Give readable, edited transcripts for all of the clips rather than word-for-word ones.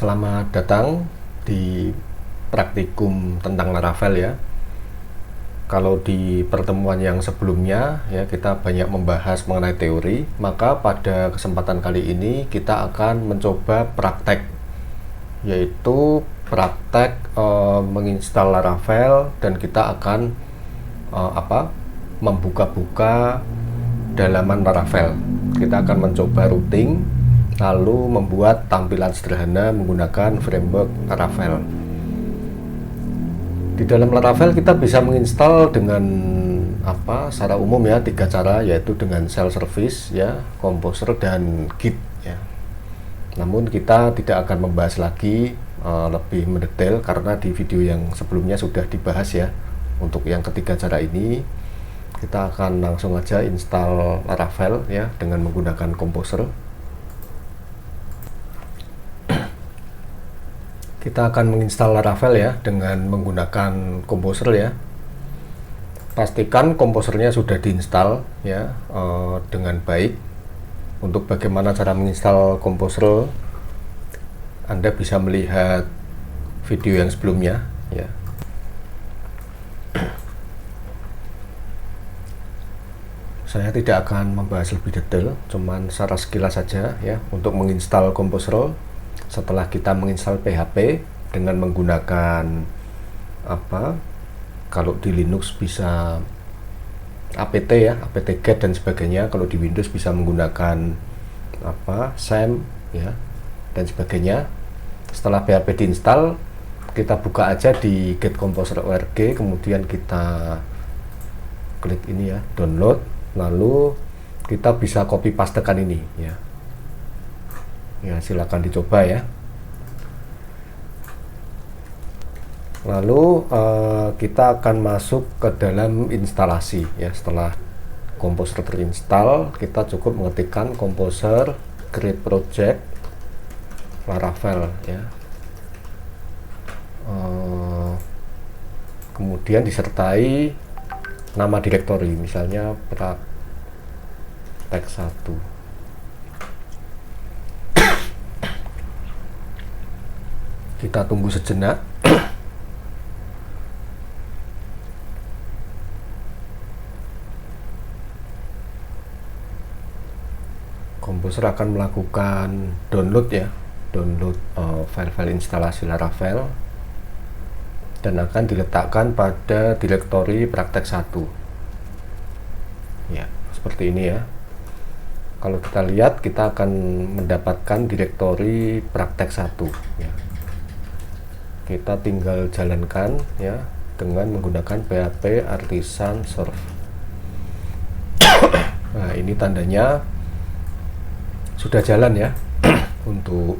Selamat datang di praktikum tentang Laravel ya. Kalau di pertemuan yang sebelumnya ya kita banyak membahas mengenai teori, maka pada kesempatan kali ini kita akan mencoba praktek, yaitu praktek menginstal Laravel, dan kita akan membuka-buka dalaman Laravel. Kita akan mencoba routing, lalu membuat tampilan sederhana menggunakan framework Laravel. Di dalam Laravel kita bisa menginstal dengan secara umum ya, 3 cara, yaitu dengan shell service ya, composer, dan git ya. Namun kita tidak akan membahas lagi lebih mendetail karena di video yang sebelumnya sudah dibahas ya. Untuk yang ketiga cara ini kita akan langsung aja install Laravel ya dengan menggunakan composer. Kita akan menginstal Laravel ya dengan menggunakan composer ya. Pastikan komposernya sudah diinstal ya dengan baik. Untuk bagaimana cara menginstal composer, Anda bisa melihat video yang sebelumnya ya. Saya tidak akan membahas lebih detail, cuman secara sekilas saja ya untuk menginstal composer. Setelah kita menginstal PHP dengan menggunakan kalau di Linux bisa apt ya, apt-get dan sebagainya. Kalau di Windows bisa menggunakan SAM ya dan sebagainya. Setelah PHP diinstal, kita buka aja di get composer.org, kemudian kita klik ini ya, download, lalu kita bisa copy pastekan ini ya. Ya, silakan dicoba ya. Lalu kita akan masuk ke dalam instalasi ya. Setelah composer terinstall, kita cukup mengetikkan composer create project Laravel ya. Kemudian disertai nama direktori, misalnya praktek 1. Kita tunggu sejenak. Composer akan melakukan download ya, download file-file instalasi Laravel, dan akan diletakkan pada direktori praktek 1 ya, seperti ini ya. Kalau kita lihat, kita akan mendapatkan direktori praktek 1 ya. Kita tinggal jalankan ya dengan menggunakan PHP artisan serve. Nah, ini tandanya sudah jalan ya untuk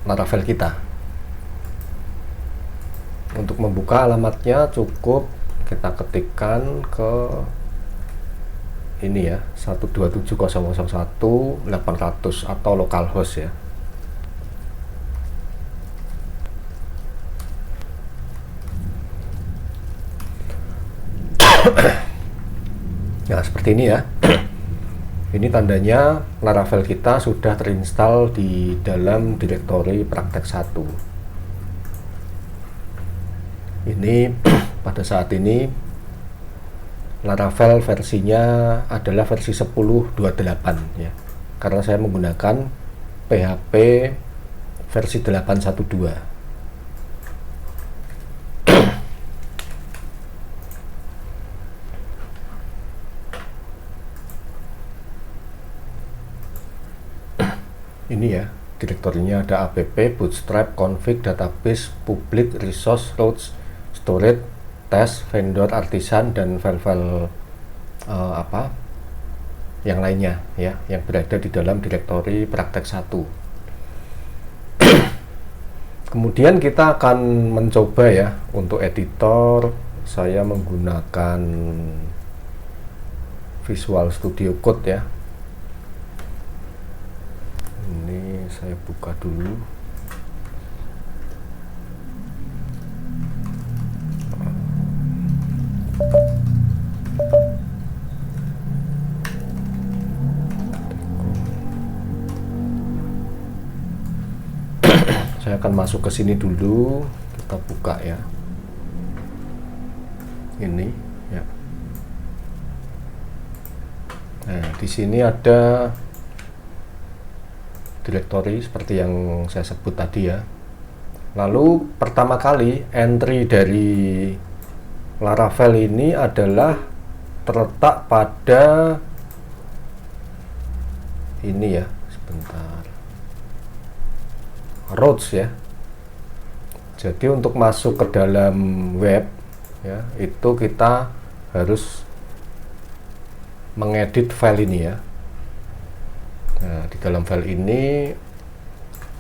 Laravel kita. Untuk membuka alamatnya cukup kita ketikkan ke ini ya, 127.0.0.1.800 atau localhost ya. Nah, seperti ini ya. Ini tandanya Laravel kita sudah terinstall di dalam direktori praktek 1. Ini pada saat ini Laravel versinya adalah versi 10.28 ya. Karena saya menggunakan PHP versi 8.1.2. Ini ya, direktorinya ada app, bootstrap, config, database, public, resource, routes, storage, test, vendor, artisan, dan file-file yang lainnya ya, yang berada di dalam direktori praktek 1. Kemudian kita akan mencoba ya untuk editor. Saya menggunakan Visual Studio Code ya. Ini saya buka dulu. Saya akan masuk ke sini dulu, kita buka ya. Ini ya. Nah, di sini ada directory seperti yang saya sebut tadi ya. Lalu pertama kali entry dari Laravel ini adalah terletak pada ini ya, sebentar, routes ya. Jadi untuk masuk ke dalam web ya, itu kita harus mengedit file ini ya. Nah, di dalam file ini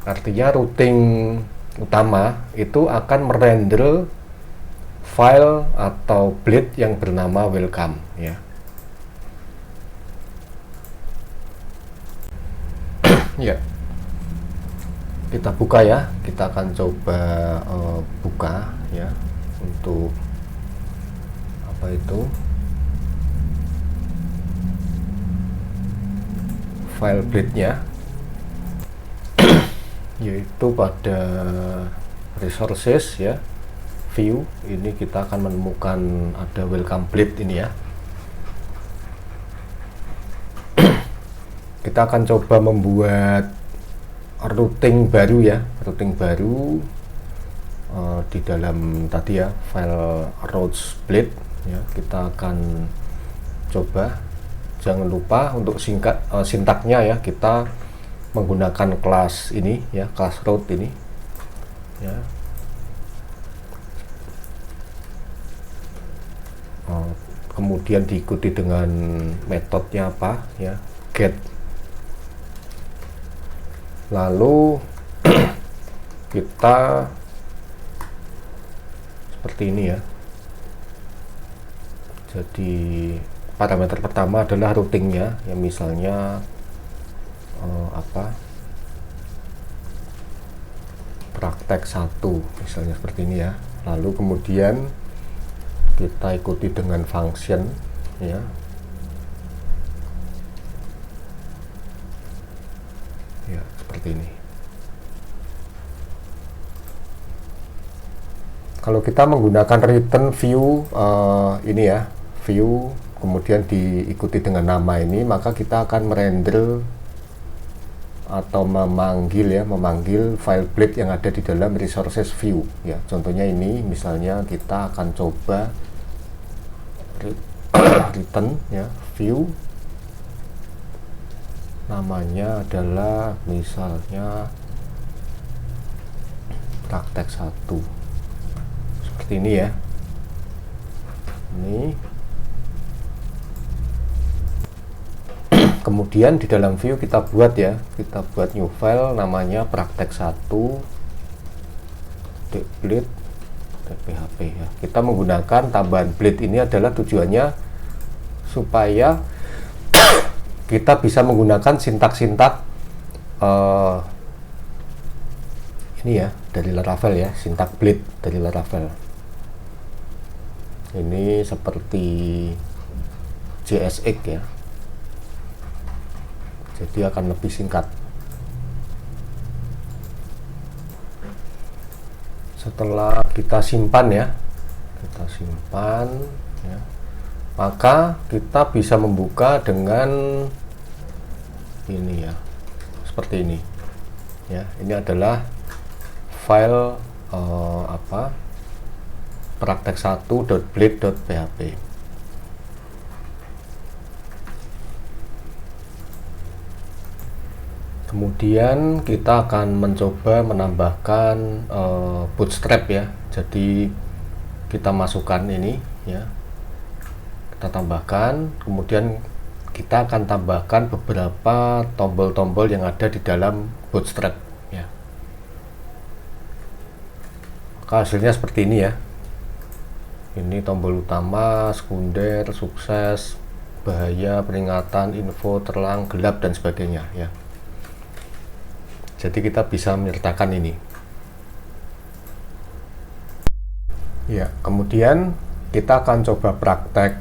artinya routing utama itu akan merender file atau blade yang bernama welcome ya. Ya, kita buka ya. Kita akan coba buka ya untuk apa itu, file blade-nya, yaitu pada resources ya, view. Ini kita akan menemukan ada welcome blade ini ya. Kita akan coba membuat routing baru ya, routing baru di dalam tadi ya, file routes blade ya. Kita akan coba, jangan lupa untuk sintaknya ya, kita menggunakan kelas ini ya, kelas route ini ya. Kemudian diikuti dengan metodenya apa ya, get. Lalu kita seperti ini ya. Jadi parameter pertama adalah routingnya ya, misalnya apa, praktek 1 misalnya seperti ini ya. Lalu kemudian kita ikuti dengan function ya. Ya, seperti ini. Kalau kita menggunakan return view ini ya, view kemudian diikuti dengan nama ini, maka kita akan merender atau memanggil file blade yang ada di dalam resources view ya. Contohnya ini, misalnya kita akan coba return ya, view, namanya adalah misalnya praktek 1 seperti ini ya. Ini kemudian di dalam view kita buat ya, kita buat new file namanya praktek 1 blade php ya. Kita menggunakan tambahan blade ini adalah tujuannya supaya kita bisa menggunakan sintak-sintak ini ya, dari Laravel ya, sintak blade dari Laravel. Ini seperti JSX ya, jadi akan lebih singkat. Setelah kita simpan ya, kita simpan ya, maka kita bisa membuka dengan ini ya, seperti ini ya. Ini adalah file apa, praktek 1.blade.php. Kemudian kita akan mencoba menambahkan bootstrap ya. Jadi kita masukkan ini ya, kita tambahkan, kemudian kita akan tambahkan beberapa tombol-tombol yang ada di dalam bootstrap ya. Maka hasilnya seperti ini ya. Ini tombol utama, sekunder, sukses, bahaya, peringatan, info, terang, gelap, dan sebagainya ya. Jadi kita bisa menyertakan ini ya. Kemudian kita akan coba praktek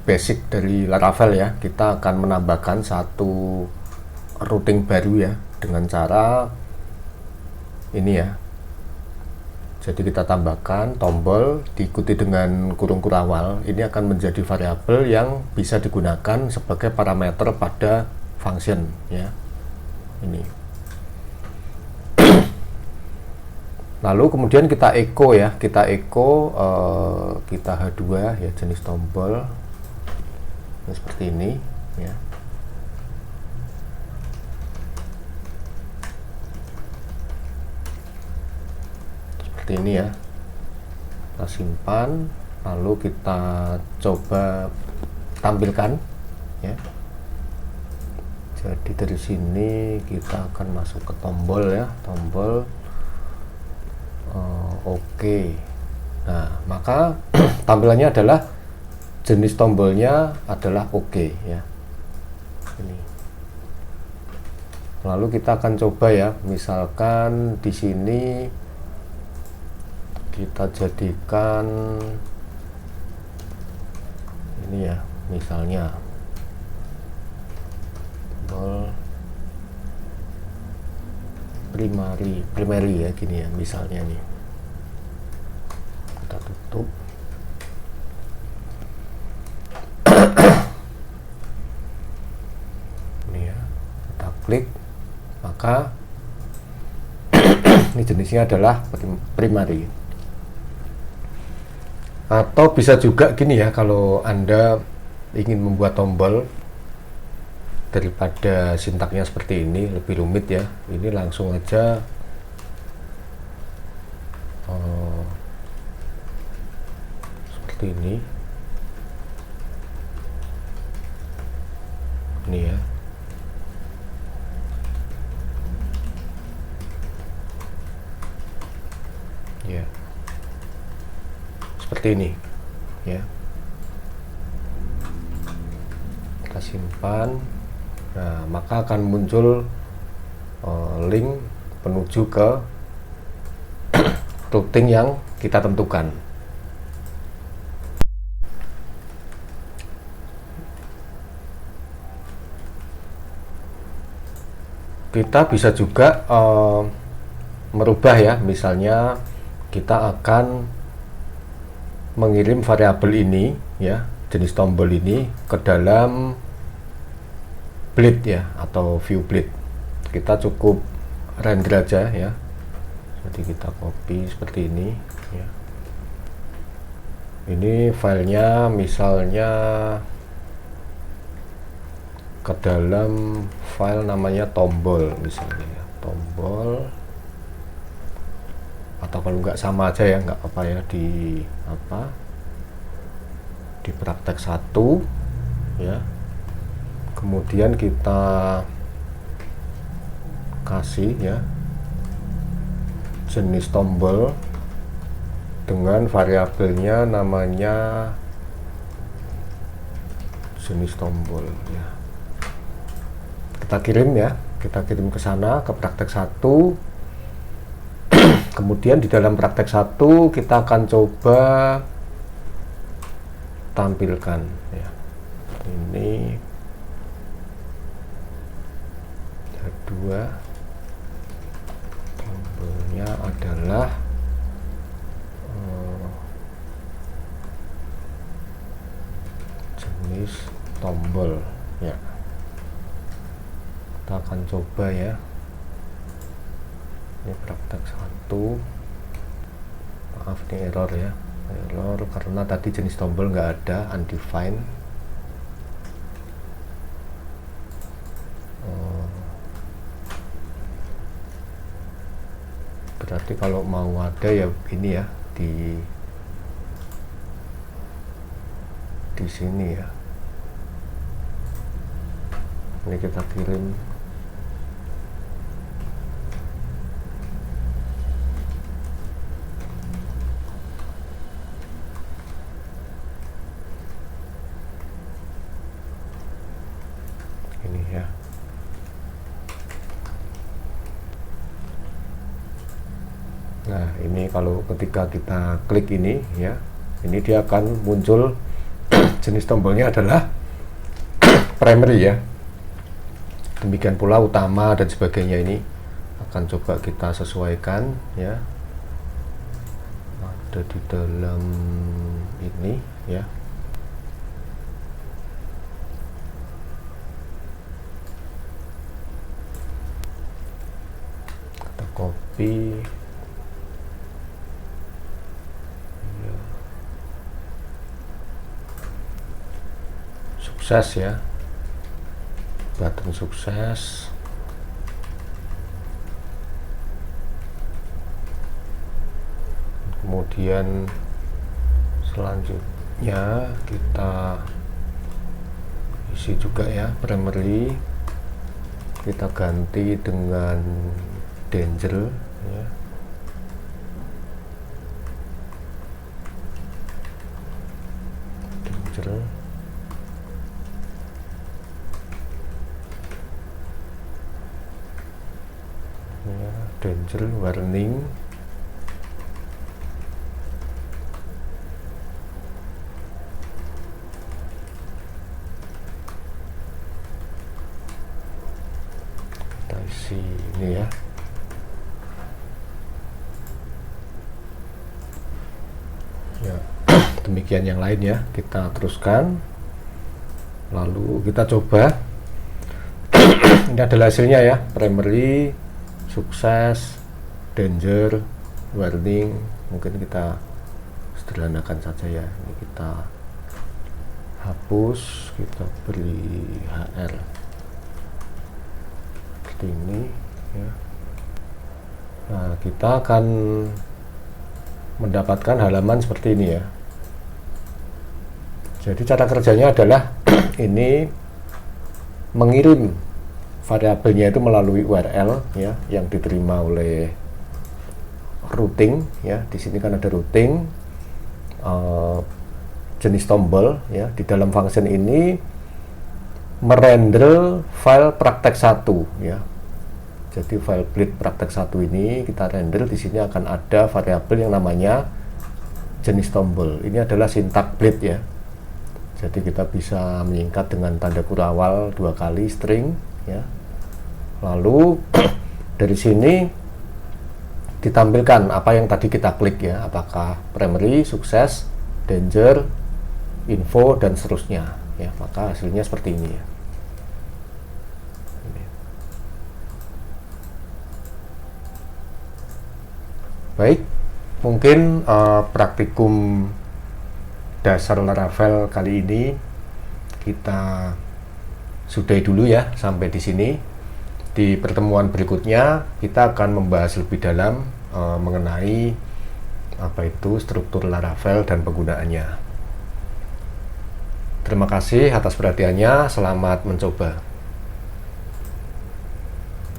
basic dari Laravel ya. Kita akan menambahkan satu routing baru ya, dengan cara ini ya. Jadi kita tambahkan tombol diikuti dengan kurung kurawal. Ini akan menjadi variabel yang bisa digunakan sebagai parameter pada function ya. Ini. Lalu kemudian kita echo ya, kita H2 ya, jenis tombol ini seperti ini ya. Ini ya, kita simpan, lalu kita coba tampilkan ya. Jadi dari sini kita akan masuk ke tombol ya, tombol oke. Nah, maka tampilannya adalah jenis tombolnya adalah oke ya. Ini. Lalu kita akan coba ya, misalkan di sini kita jadikan ini ya, misalnya primary ya, gini ya misalnya nih. Kita tutup. Ini ya, kita klik, maka ini jenisnya adalah primary. Atau bisa juga gini ya, kalau Anda ingin membuat tombol daripada sintaknya seperti ini lebih rumit ya, ini langsung aja seperti ini ya. Ya. Seperti ini ya. Kita simpan. Nah, maka akan muncul link menuju ke routing yang kita tentukan. Kita bisa juga merubah ya, misalnya kita akan mengirim variabel ini ya, jenis tombol ini ke dalam bleed ya, atau view bleed. Kita cukup render aja ya. Jadi kita copy seperti ini ya. Ini filenya misalnya ke dalam file namanya tombol misalnya ya. Tombol, atau kalau nggak sama aja ya, nggak apa-apa ya, di praktek 1 ya. Kemudian kita kasih ya jenis tombol dengan variabelnya namanya jenis tombol ya. Kita kirim ya, kita kirim ke sana ke praktek 1. Kemudian di dalam praktek 1 kita akan coba tampilkan ya. Ini kedua tombolnya adalah jenis tombol ya. Kita akan coba ya. Ini praktek 1. Maaf, ini error ya, error karena tadi jenis tombol nggak ada, undefined. Berarti kalau mau ada ya ini ya, di sini ya. Ini kita kirim. Ini ya. Nah, ini kalau ketika kita klik ini ya, ini dia akan muncul jenis tombolnya adalah primary ya. Demikian pula utama dan sebagainya, ini akan coba kita sesuaikan ya, ada di dalam ini ya. Kita copy ya. Sukses ya, button sukses. Kemudian selanjutnya kita isi juga ya, primary kita ganti dengan danger ya. Danger ya, danger warning. Isi ini ya. Ya, demikian yang lain ya. Kita teruskan. Lalu kita coba. Ini adalah hasilnya ya. Primary, sukses, danger, warning. Mungkin kita sederhanakan saja ya. Ini kita hapus, kita beri HR ini ya. Nah, kita akan mendapatkan halaman seperti ini ya. Jadi cara kerjanya adalah ini mengirim variabelnya itu melalui URL ya, yang diterima oleh routing ya. Di sini kan ada routing jenis tombol ya. Di dalam function ini merender file praktek 1 ya. Jadi file bleed praktek 1 ini kita render, di sini akan ada variabel yang namanya jenis tombol. Ini adalah sintak bleed ya. Jadi kita bisa menyingkat dengan tanda kurung awal 2 kali string ya. Lalu dari sini ditampilkan apa yang tadi kita klik ya, apakah primary, sukses, danger, info dan seterusnya ya. Maka hasilnya seperti ini ya. Baik, mungkin praktikum dasar Laravel kali ini kita sudahi dulu ya sampai di sini. Di pertemuan berikutnya kita akan membahas lebih dalam mengenai apa itu struktur Laravel dan penggunaannya. Terima kasih atas perhatiannya, selamat mencoba.